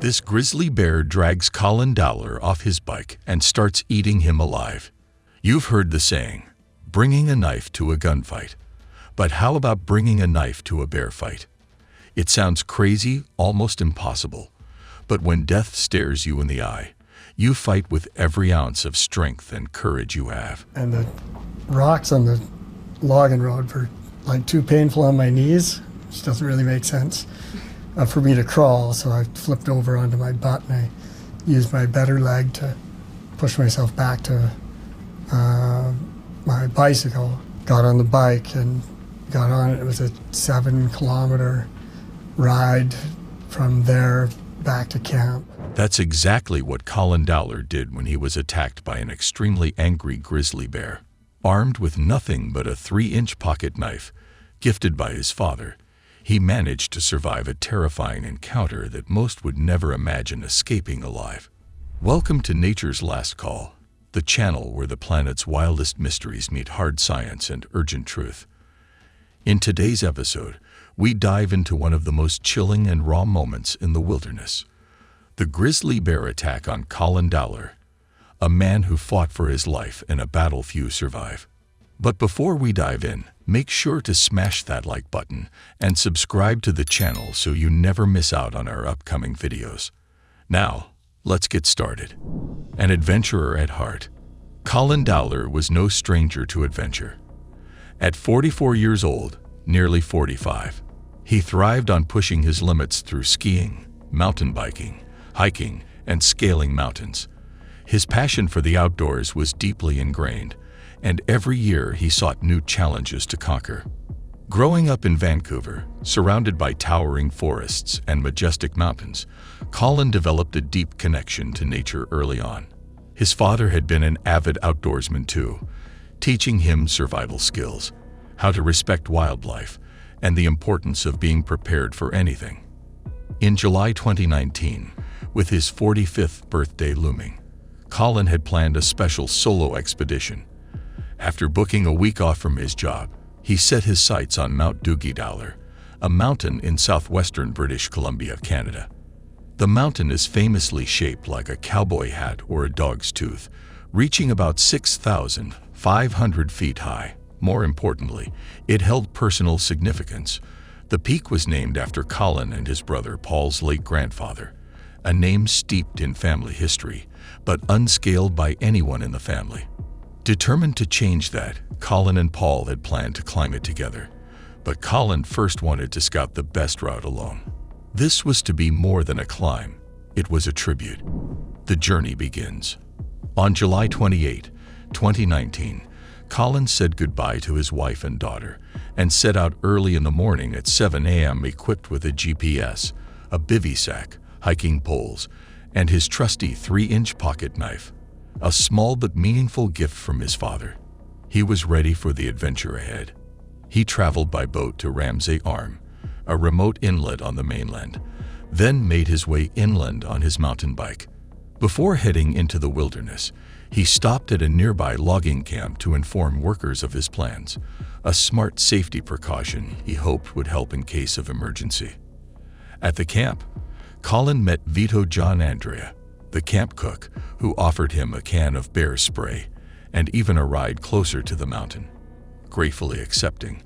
This grizzly bear drags Colin Dowler off his bike and starts eating him alive. You've heard the saying, bringing a knife to a gunfight. But how about bringing a knife to a bear fight? It sounds crazy, almost impossible. But when death stares you in the eye, you fight with every ounce of strength and courage you have. And the rocks on the logging road were like too painful on my knees, which doesn't really make sense. For me to crawl, so I flipped over onto my butt and I used my better leg to push myself back to my bicycle. Got on the bike and got on it. It was a 7-kilometer ride from there back to camp. That's exactly what Colin Dowler did when he was attacked by an extremely angry grizzly bear. Armed with nothing but a 3-inch pocket knife, gifted by his father, he managed to survive a terrifying encounter that most would never imagine escaping alive. Welcome to Nature's Last Call, the channel where the planet's wildest mysteries meet hard science and urgent truth. In today's episode, we dive into one of the most chilling and raw moments in the wilderness: the grizzly bear attack on Colin Dowler, a man who fought for his life in a battle few survive. But before we dive in, make sure to smash that like button and subscribe to the channel so you never miss out on our upcoming videos. Now, let's get started. An adventurer at heart, Colin Dowler was no stranger to adventure. At 44 years old, nearly 45, he thrived on pushing his limits through skiing, mountain biking, hiking, and scaling mountains. His passion for the outdoors was deeply ingrained, and every year he sought new challenges to conquer. Growing up in Vancouver, surrounded by towering forests and majestic mountains, Colin developed a deep connection to nature early on. His father had been an avid outdoorsman too, teaching him survival skills, how to respect wildlife, and the importance of being prepared for anything. In July 2019, with his 45th birthday looming, Colin had planned a special solo expedition. After booking a week off from his job, he set his sights on Mount Dowler, a mountain in southwestern British Columbia, Canada. The mountain is famously shaped like a cowboy hat or a dog's tooth, reaching about 6,500 feet high. More importantly, it held personal significance. The peak was named after Colin and his brother Paul's late grandfather, a name steeped in family history, but unscaled by anyone in the family. Determined to change that, Colin and Paul had planned to climb it together, but Colin first wanted to scout the best route alone. This was to be more than a climb, it was a tribute. The journey begins. On July 28, 2019, Colin said goodbye to his wife and daughter and set out early in the morning at 7 a.m. equipped with a GPS, a bivy sack, hiking poles, and his trusty 3-inch pocket knife. A small but meaningful gift from his father. He was ready for the adventure ahead. He traveled by boat to Ramsay Arm, a remote inlet on the mainland, then made his way inland on his mountain bike. Before heading into the wilderness, he stopped at a nearby logging camp to inform workers of his plans, a smart safety precaution he hoped would help in case of emergency. At the camp, Colin met Vito John Andrea, the camp cook, who offered him a can of bear spray and even a ride closer to the mountain. Gratefully accepting,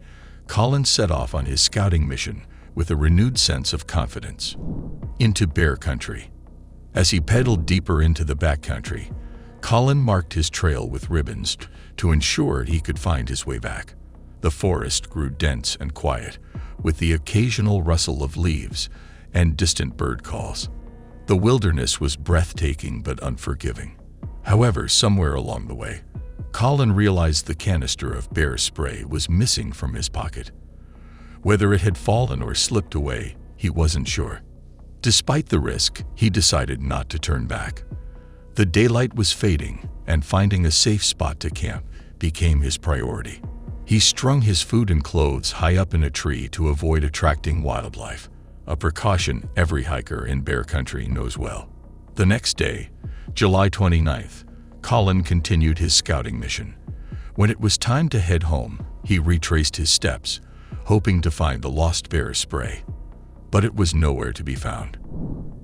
Colin set off on his scouting mission with a renewed sense of confidence. Into bear country. As he pedaled deeper into the backcountry, Colin marked his trail with ribbons to ensure he could find his way back. The forest grew dense and quiet, with the occasional rustle of leaves and distant bird calls. The wilderness was breathtaking but unforgiving. However, somewhere along the way, Colin realized the canister of bear spray was missing from his pocket. Whether it had fallen or slipped away, he wasn't sure. Despite the risk, he decided not to turn back. The daylight was fading, and finding a safe spot to camp became his priority. He strung his food and clothes high up in a tree to avoid attracting wildlife, a precaution every hiker in bear country knows well. The next day, July 29th, Colin continued his scouting mission. When it was time to head home, he retraced his steps, hoping to find the lost bear spray. But it was nowhere to be found.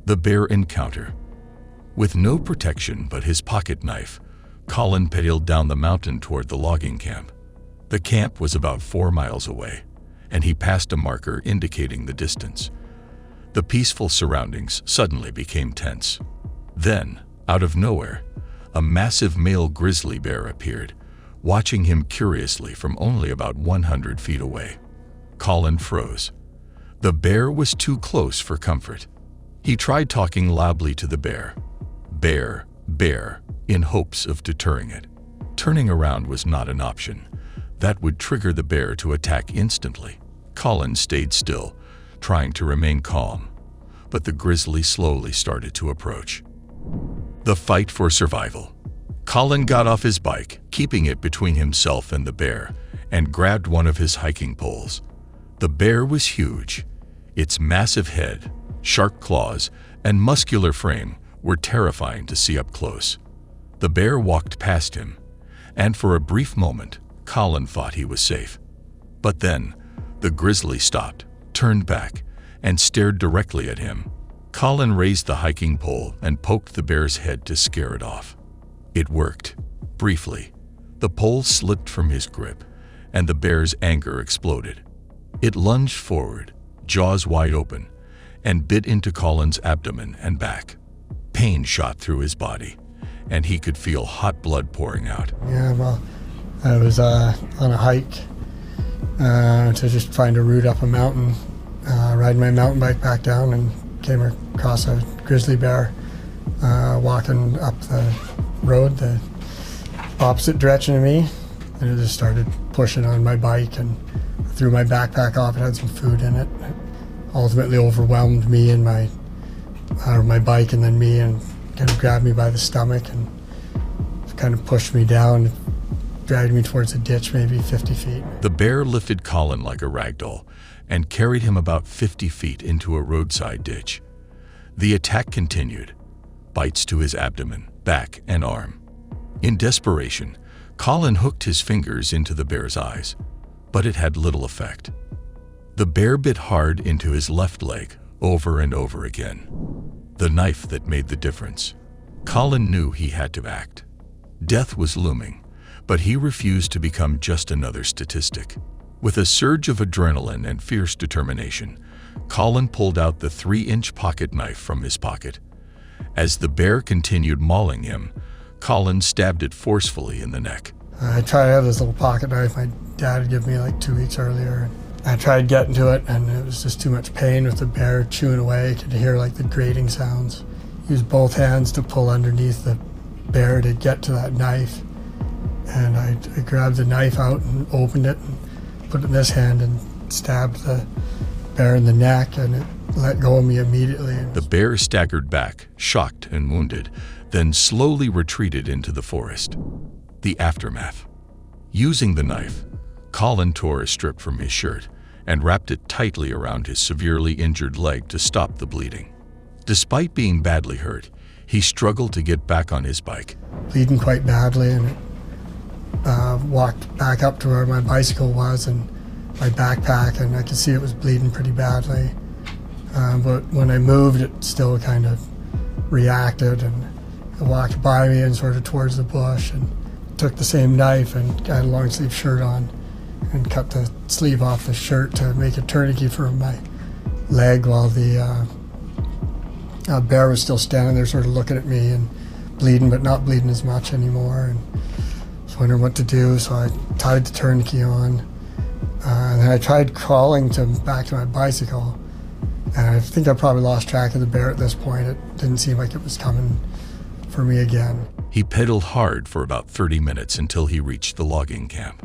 The bear encounter. With no protection but his pocket knife, Colin pedaled down the mountain toward the logging camp. The camp was about 4 miles away, and he passed a marker indicating the distance. The peaceful surroundings suddenly became tense. Then, out of nowhere, a massive male grizzly bear appeared, watching him curiously from only about 100 feet away. Colin froze. The bear was too close for comfort. He tried talking loudly to the bear. Bear, bear, in hopes of deterring it. Turning around was not an option. That would trigger the bear to attack instantly. Colin stayed still, trying to remain calm, but the grizzly slowly started to approach. The fight for survival. Colin got off his bike, keeping it between himself and the bear, and grabbed one of his hiking poles. The bear was huge. Its massive head, sharp claws, and muscular frame were terrifying to see up close. The bear walked past him, and for a brief moment, Colin thought he was safe. But then, the grizzly stopped, turned back, and stared directly at him. Colin raised the hiking pole and poked the bear's head to scare it off. It worked. Briefly, the pole slipped from his grip, and the bear's anger exploded. It lunged forward, jaws wide open, and bit into Colin's abdomen and back. Pain shot through his body, and he could feel hot blood pouring out. Yeah, well, I was on a hike to just find a route up a mountain, riding my mountain bike back down, and came across a grizzly bear walking up the road the opposite direction of me, and it just started pushing on my bike and threw my backpack off. It had some food in it. It ultimately overwhelmed me and my bike and then me, and kind of grabbed me by the stomach and kind of pushed me down, dragged me towards a ditch maybe 50 feet. The bear lifted Colin like a rag doll and carried him about 50 feet into a roadside ditch. The attack continued, bites to his abdomen, back, and arm. In desperation, Colin hooked his fingers into the bear's eyes, but it had little effect. The bear bit hard into his left leg over and over again. The knife that made the difference. Colin knew he had to act. Death was looming, but he refused to become just another statistic. With a surge of adrenaline and fierce determination, Colin pulled out the 3-inch pocket knife from his pocket. As the bear continued mauling him, Colin stabbed it forcefully in the neck. I tried out this little pocket knife my dad had given me like 2 weeks earlier. I tried getting to it, and it was just too much pain with the bear chewing away. You could hear like the grating sounds. Used both hands to pull underneath the bear to get to that knife. And I grabbed the knife out and opened it and put it in this hand and stabbed the bear in the neck, and it let go of me immediately. The bear staggered back, shocked and wounded, then slowly retreated into the forest. The aftermath. Using the knife, Colin tore a strip from his shirt and wrapped it tightly around his severely injured leg to stop the bleeding. Despite being badly hurt, he struggled to get back on his bike. Bleeding quite badly, and it walked back up to where my bicycle was and my backpack, and I could see it was bleeding pretty badly. But when I moved, it still kind of reacted, and it walked by me and sort of towards the bush, and took the same knife and got a long sleeve shirt on and cut the sleeve off the shirt to make a tourniquet for my leg while the bear was still standing there sort of looking at me and bleeding, but not bleeding as much anymore. And I was wondering what to do, so I tied the tourniquet on. And then I tried crawling back to my bicycle, and I think I probably lost track of the bear at this point. It didn't seem like it was coming for me again. He pedaled hard for about 30 minutes until he reached the logging camp.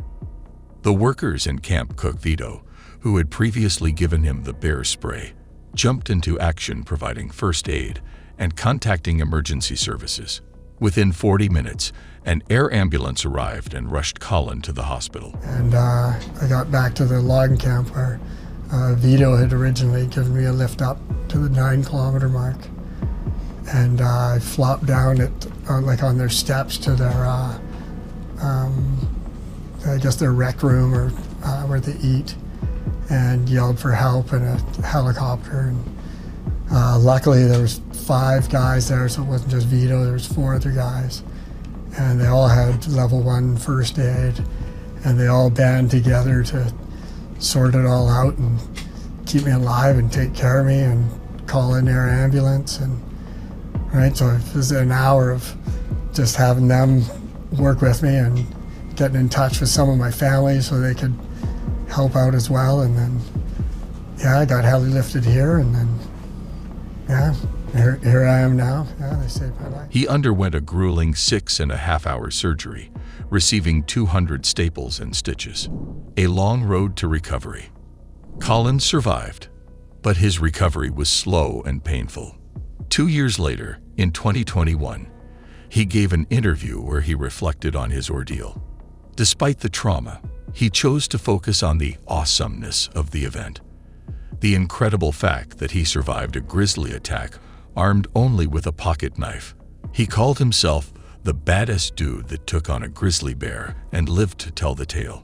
The workers and camp cook Vito, who had previously given him the bear spray, jumped into action, providing first aid and contacting emergency services. Within 40 minutes, an air ambulance arrived and rushed Colin to the hospital. And I got back to the logging camp where Vito had originally given me a lift up to the 9-kilometer mark. and I flopped down like on their steps to their, I guess their rec room or where they eat, and yelled for help in a helicopter. And luckily there was 5 guys there, so it wasn't just Vito, there was 4 other guys. And they all had level 1 first aid, and they all band together to sort it all out and keep me alive and take care of me and call in air ambulance. And right, so it was an hour of just having them work with me and getting in touch with some of my family so they could help out as well. And then, yeah, I got heli lifted here, and then, yeah, here I am now. Yeah, they saved my life. He underwent a grueling 6.5-hour surgery, receiving 200 staples and stitches. A long road to recovery. Colin survived, but his recovery was slow and painful. 2 years later, in 2021, he gave an interview where he reflected on his ordeal. Despite the trauma, he chose to focus on the awesomeness of the event. The incredible fact that he survived a grizzly attack armed only with a pocket knife. He called himself the baddest dude that took on a grizzly bear and lived to tell the tale.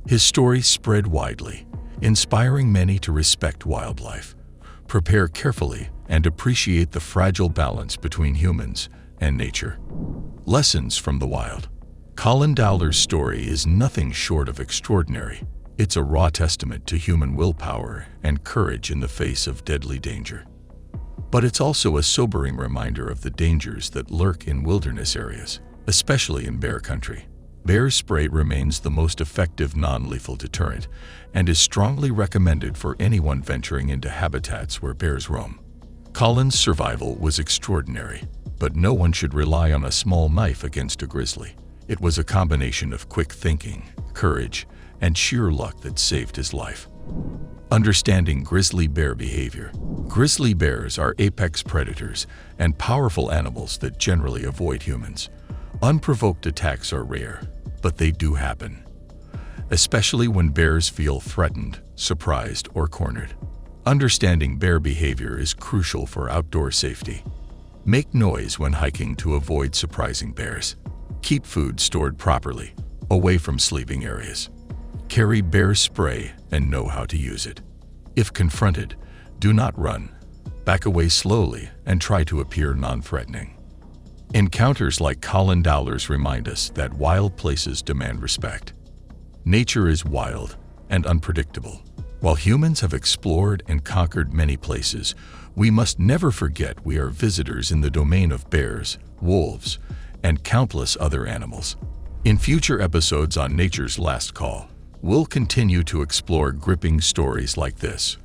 His story spread widely, inspiring many to respect wildlife, prepare carefully, and appreciate the fragile balance between humans and nature. Lessons from the wild. Colin Dowler's story is nothing short of extraordinary. It's a raw testament to human willpower and courage in the face of deadly danger. But it's also a sobering reminder of the dangers that lurk in wilderness areas, especially in bear country. Bear spray remains the most effective non-lethal deterrent and is strongly recommended for anyone venturing into habitats where bears roam. Colin's survival was extraordinary, but no one should rely on a small knife against a grizzly. It was a combination of quick thinking, courage, and sheer luck that saved his life. Understanding grizzly bear behavior. Grizzly bears are apex predators and powerful animals that generally avoid humans. Unprovoked attacks are rare, but they do happen, especially when bears feel threatened, surprised, or cornered. Understanding bear behavior is crucial for outdoor safety. Make noise when hiking to avoid surprising bears. Keep food stored properly, away from sleeping areas. Carry bear spray and know how to use it. If confronted, do not run. Back away slowly and try to appear non-threatening. Encounters like Colin Dowler's remind us that wild places demand respect. Nature is wild and unpredictable. While humans have explored and conquered many places, we must never forget we are visitors in the domain of bears, wolves, and countless other animals. In future episodes on Nature's Last Call, we'll continue to explore gripping stories like this,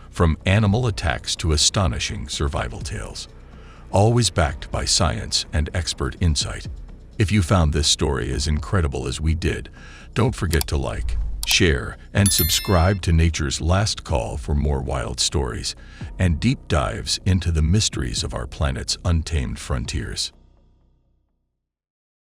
from animal attacks to astonishing survival tales, always backed by science and expert insight. If you found this story as incredible as we did, don't forget to like, share, and subscribe to Nature's Last Call for more wild stories and deep dives into the mysteries of our planet's untamed frontiers.